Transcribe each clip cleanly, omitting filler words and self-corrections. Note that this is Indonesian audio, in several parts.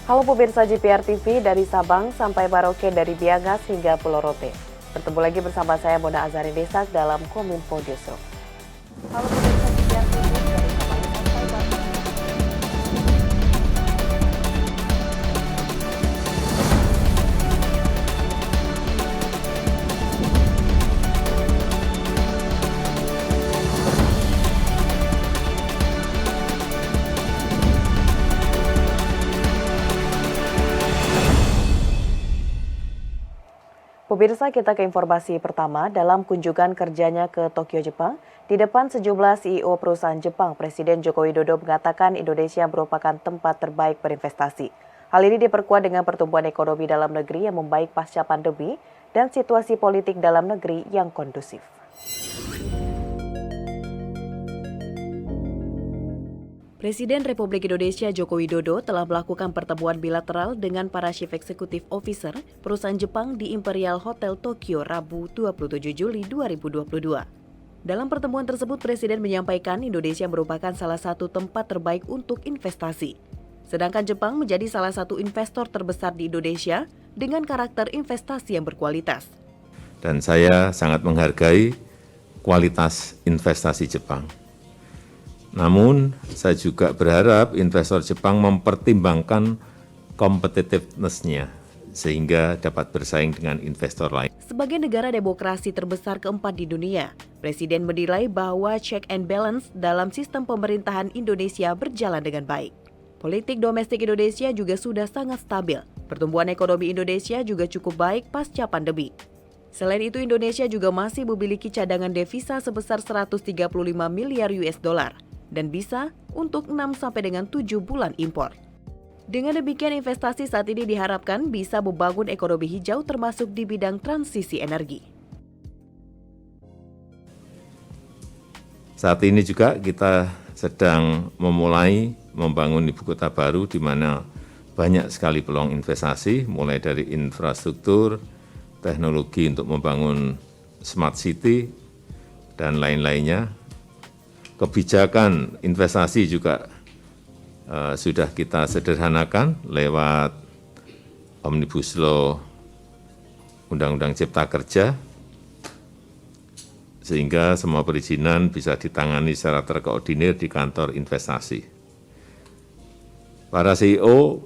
Halo pemirsa GPR TV, dari Sabang sampai Merauke, dari Biangas hingga Pulau Rote. Bertemu lagi bersama saya Mona Azari Desak dalam Kominfo Newsroom. Halo pemirsa GPR TV, dari Sabang sampai Merauke. Pemirsa, kita ke informasi pertama. Dalam kunjungan kerjanya ke Tokyo, Jepang, di depan sejumlah CEO perusahaan Jepang, Presiden Joko Widodo mengatakan Indonesia merupakan tempat terbaik berinvestasi. Hal ini diperkuat dengan pertumbuhan ekonomi dalam negeri yang membaik pasca pandemi dan situasi politik dalam negeri yang kondusif. Presiden Republik Indonesia Joko Widodo telah melakukan pertemuan bilateral dengan para Chief Executive Officer perusahaan Jepang di Imperial Hotel Tokyo Rabu 27 Juli 2022. Dalam pertemuan tersebut, Presiden menyampaikan Indonesia merupakan salah satu tempat terbaik untuk investasi. Sedangkan Jepang menjadi salah satu investor terbesar di Indonesia dengan karakter investasi yang berkualitas. Dan saya sangat menghargai kualitas investasi Jepang. Namun, saya juga berharap investor Jepang mempertimbangkan competitiveness-nya sehingga dapat bersaing dengan investor lain. Sebagai negara demokrasi terbesar keempat di dunia, Presiden menilai bahwa check and balance dalam sistem pemerintahan Indonesia berjalan dengan baik. Politik domestik Indonesia juga sudah sangat stabil. Pertumbuhan ekonomi Indonesia juga cukup baik pasca pandemi. Selain itu, Indonesia juga masih memiliki cadangan devisa sebesar 135 miliar US dollar. Dan bisa untuk 6-7 bulan impor. Dengan demikian, investasi saat ini diharapkan bisa membangun ekonomi hijau termasuk di bidang transisi energi. Saat ini juga kita sedang memulai membangun ibu kota baru di mana banyak sekali peluang investasi, mulai dari infrastruktur, teknologi untuk membangun smart city, dan lain-lainnya. Kebijakan investasi juga sudah kita sederhanakan lewat Omnibus Law Undang-Undang Cipta Kerja, sehingga semua perizinan bisa ditangani secara terkoordinir di kantor investasi. Para CEO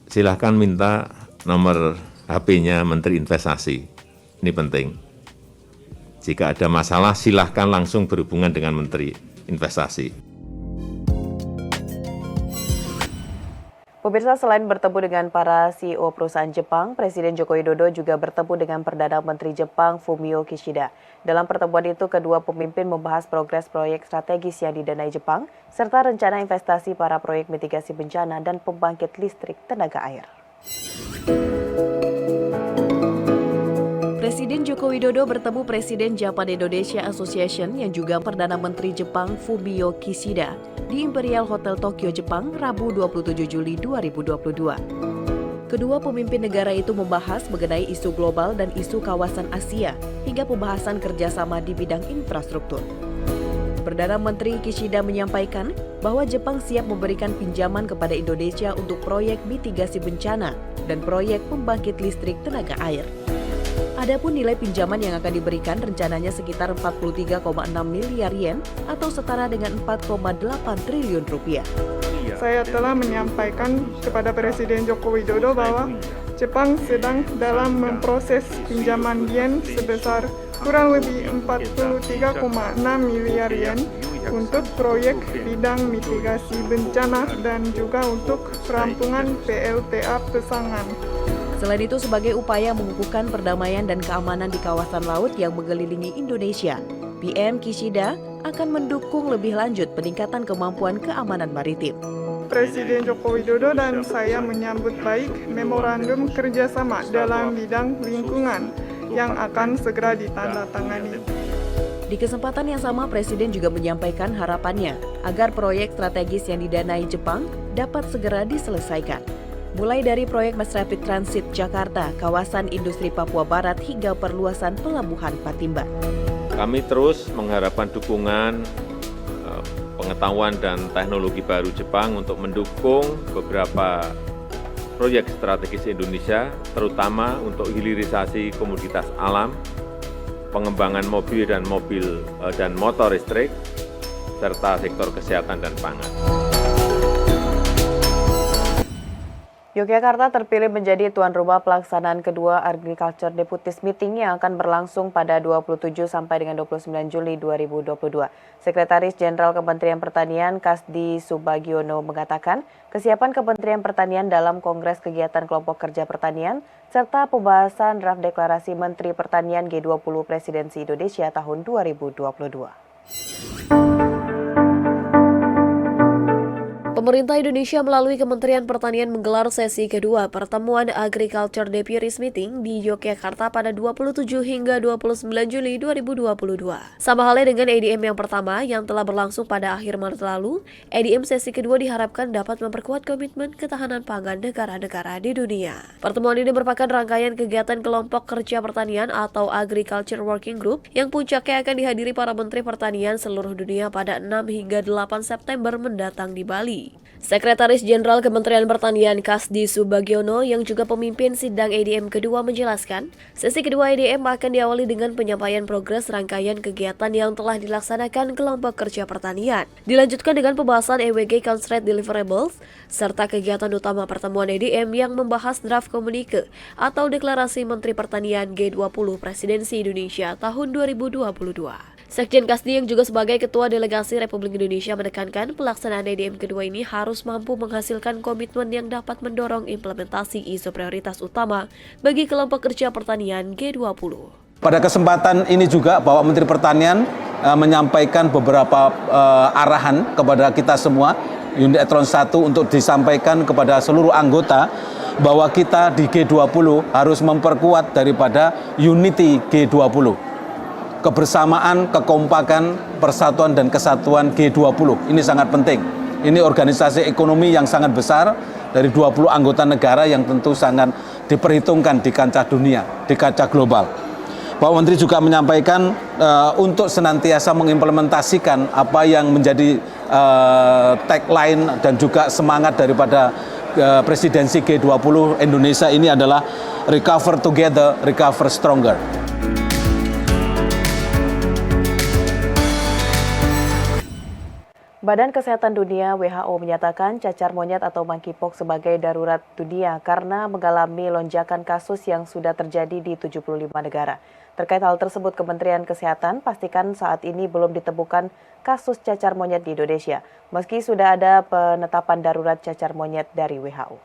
silahkan minta nomor HP-nya Menteri Investasi, ini penting. Jika ada masalah, silahkan langsung berhubungan dengan Menteri Investasi. Pemirsa, selain bertemu dengan para CEO perusahaan Jepang, Presiden Joko Widodo juga bertemu dengan Perdana Menteri Jepang Fumio Kishida. Dalam pertemuan itu, kedua pemimpin membahas progres proyek strategis yang didanai Jepang, serta rencana investasi para proyek mitigasi bencana dan pembangkit listrik tenaga air. Presiden Joko Widodo bertemu Presiden Japan Indonesia Association yang juga Perdana Menteri Jepang Fumio Kishida di Imperial Hotel Tokyo, Jepang, Rabu 27 Juli 2022. Kedua pemimpin negara itu membahas mengenai isu global dan isu kawasan Asia hingga pembahasan kerjasama di bidang infrastruktur. Perdana Menteri Kishida menyampaikan bahwa Jepang siap memberikan pinjaman kepada Indonesia untuk proyek mitigasi bencana dan proyek pembangkit listrik tenaga air. Adapun nilai pinjaman yang akan diberikan rencananya sekitar 43,6 miliar yen atau setara dengan 4,8 triliun rupiah. Saya telah menyampaikan kepada Presiden Joko Widodo bahwa Jepang sedang dalam memproses pinjaman yen sebesar kurang lebih 43,6 miliar yen untuk proyek bidang mitigasi bencana dan juga untuk perampungan PLTA Pesangan. Selain itu, sebagai upaya mengukuhkan perdamaian dan keamanan di kawasan laut yang mengelilingi Indonesia, PM Kishida akan mendukung lebih lanjut peningkatan kemampuan keamanan maritim. Presiden Joko Widodo dan saya menyambut baik memorandum kerjasama dalam bidang lingkungan yang akan segera ditandatangani. Di kesempatan yang sama, Presiden juga menyampaikan harapannya agar proyek strategis yang didanai Jepang dapat segera diselesaikan. Mulai dari proyek Mass Rapid Transit Jakarta, kawasan industri Papua Barat hingga perluasan pelabuhan Patimban. Kami terus mengharapkan dukungan Pengetahuan dan Teknologi Baru Jepang untuk mendukung beberapa proyek strategis Indonesia, terutama untuk hilirisasi komoditas alam, pengembangan mobil dan motor listrik, serta sektor kesehatan dan pangan. Yogyakarta terpilih menjadi tuan rumah pelaksanaan kedua Agriculture Deputies Meeting yang akan berlangsung pada 27 sampai dengan 29 Juli 2022. Sekretaris Jenderal Kementerian Pertanian Kasdi Subagiono mengatakan kesiapan Kementerian Pertanian dalam Kongres Kegiatan Kelompok Kerja Pertanian serta pembahasan draft deklarasi Menteri Pertanian G20 Presidensi Indonesia tahun 2022. Pemerintah Indonesia melalui Kementerian Pertanian menggelar sesi kedua pertemuan Agriculture Deputies Meeting di Yogyakarta pada 27 hingga 29 Juli 2022. Sama halnya dengan ADM yang pertama yang telah berlangsung pada akhir Maret lalu, ADM sesi kedua diharapkan dapat memperkuat komitmen ketahanan pangan negara-negara di dunia. Pertemuan ini merupakan rangkaian kegiatan Kelompok Kerja Pertanian atau Agriculture Working Group yang puncaknya akan dihadiri para Menteri Pertanian seluruh dunia pada 6 hingga 8 September mendatang di Bali. Sekretaris Jenderal Kementerian Pertanian Kasdi Subagiono yang juga pemimpin sidang ADM kedua menjelaskan, sesi kedua ADM akan diawali dengan penyampaian progres rangkaian kegiatan yang telah dilaksanakan Kelompok Kerja Pertanian. Dilanjutkan dengan pembahasan EWG Constraint Deliverables, serta kegiatan utama pertemuan ADM yang membahas draft komunike atau deklarasi Menteri Pertanian G20 Presidensi Indonesia tahun 2022. Sekjen Kasdi yang juga sebagai Ketua Delegasi Republik Indonesia menekankan pelaksanaan ADM kedua ini harus mampu menghasilkan komitmen yang dapat mendorong implementasi isu prioritas utama bagi kelompok kerja pertanian G20. Pada kesempatan ini juga Bapak Menteri Pertanian menyampaikan beberapa arahan kepada kita semua, Unit Etron 1 untuk disampaikan kepada seluruh anggota bahwa kita di G20 harus memperkuat daripada unity G20. Kebersamaan, kekompakan, persatuan dan kesatuan G20. Ini sangat penting. Ini organisasi ekonomi yang sangat besar dari 20 anggota negara yang tentu sangat diperhitungkan di kancah dunia, di kancah global. Pak Menteri juga menyampaikan untuk senantiasa mengimplementasikan apa yang menjadi tagline dan juga semangat daripada presidensi G20 Indonesia ini adalah Recover Together, Recover Stronger. Badan Kesehatan Dunia WHO menyatakan cacar monyet atau monkeypox sebagai darurat dunia karena mengalami lonjakan kasus yang sudah terjadi di 75 negara. Terkait hal tersebut, Kementerian Kesehatan pastikan saat ini belum ditemukan kasus cacar monyet di Indonesia, meski sudah ada penetapan darurat cacar monyet dari WHO.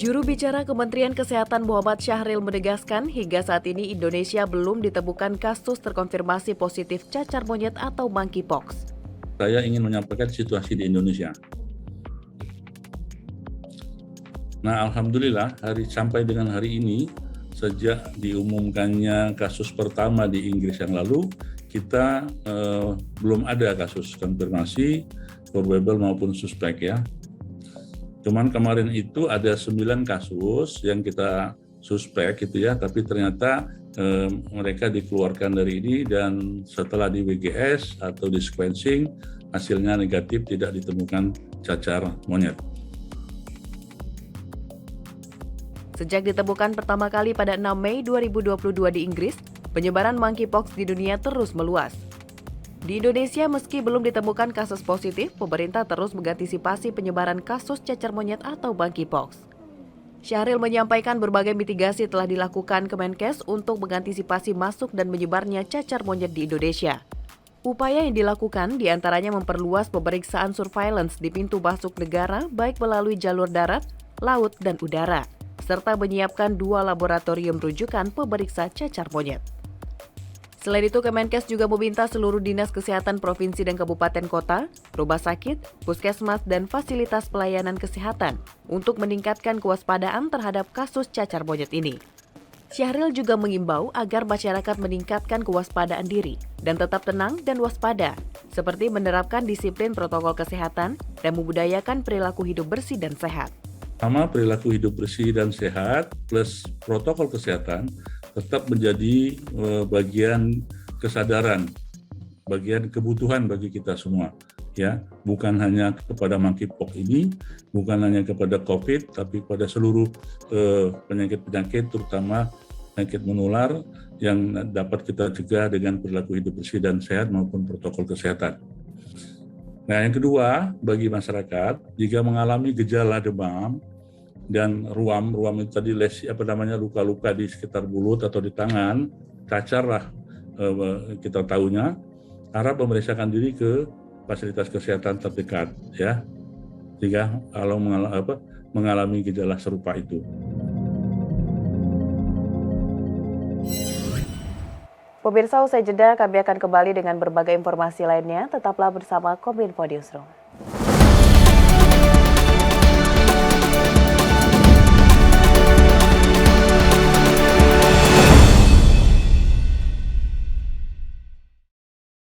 Juru bicara Kementerian Kesehatan Muhammad Syahril menegaskan hingga saat ini Indonesia belum ditemukan kasus terkonfirmasi positif cacar monyet atau monkeypox. Saya ingin menyampaikan situasi di Indonesia. Nah, alhamdulillah sampai dengan hari ini, sejak diumumkannya kasus pertama di Inggris yang lalu, kita belum ada kasus konfirmasi, probable maupun suspek ya. Cuman kemarin itu ada 9 kasus yang kita suspek gitu ya, tapi ternyata mereka dikeluarkan dari ini dan setelah di WGS atau di sequencing hasilnya negatif, tidak ditemukan cacar monyet. Sejak ditemukan pertama kali pada 6 Mei 2022 di Inggris, penyebaran monkeypox di dunia terus meluas. Di Indonesia, meski belum ditemukan kasus positif, pemerintah terus mengantisipasi penyebaran kasus cacar monyet atau monkeypox. Syahril menyampaikan berbagai mitigasi telah dilakukan Kemenkes untuk mengantisipasi masuk dan menyebarnya cacar monyet di Indonesia. Upaya yang dilakukan diantaranya memperluas pemeriksaan surveillance di pintu masuk negara baik melalui jalur darat, laut, dan udara, serta menyiapkan 2 laboratorium rujukan pemeriksa cacar monyet. Selain itu, Kemenkes juga meminta seluruh dinas kesehatan provinsi dan kabupaten kota, rumah sakit, puskesmas, dan fasilitas pelayanan kesehatan untuk meningkatkan kewaspadaan terhadap kasus cacar monyet ini. Syahril juga mengimbau agar masyarakat meningkatkan kewaspadaan diri dan tetap tenang dan waspada, seperti menerapkan disiplin protokol kesehatan dan membudayakan perilaku hidup bersih dan sehat. Sama perilaku hidup bersih dan sehat plus protokol kesehatan tetap menjadi bagian kesadaran, bagian kebutuhan bagi kita semua. Ya, bukan hanya kepada monkeypox ini, bukan hanya kepada COVID, tapi pada seluruh penyakit-penyakit, terutama penyakit menular yang dapat kita cegah dengan perilaku hidup bersih dan sehat maupun protokol kesehatan. Nah, yang kedua, bagi masyarakat, jika mengalami gejala demam dan ruam itu tadi luka-luka di sekitar mulut atau di tangan, cacar lah kita tahunya, harap memeriksakan diri ke fasilitas kesehatan terdekat, ya, jika kalau mengalami gejala serupa itu. Pemirsa, usai jeda kami akan kembali dengan berbagai informasi lainnya. Tetaplah bersama Kominfo Newsroom.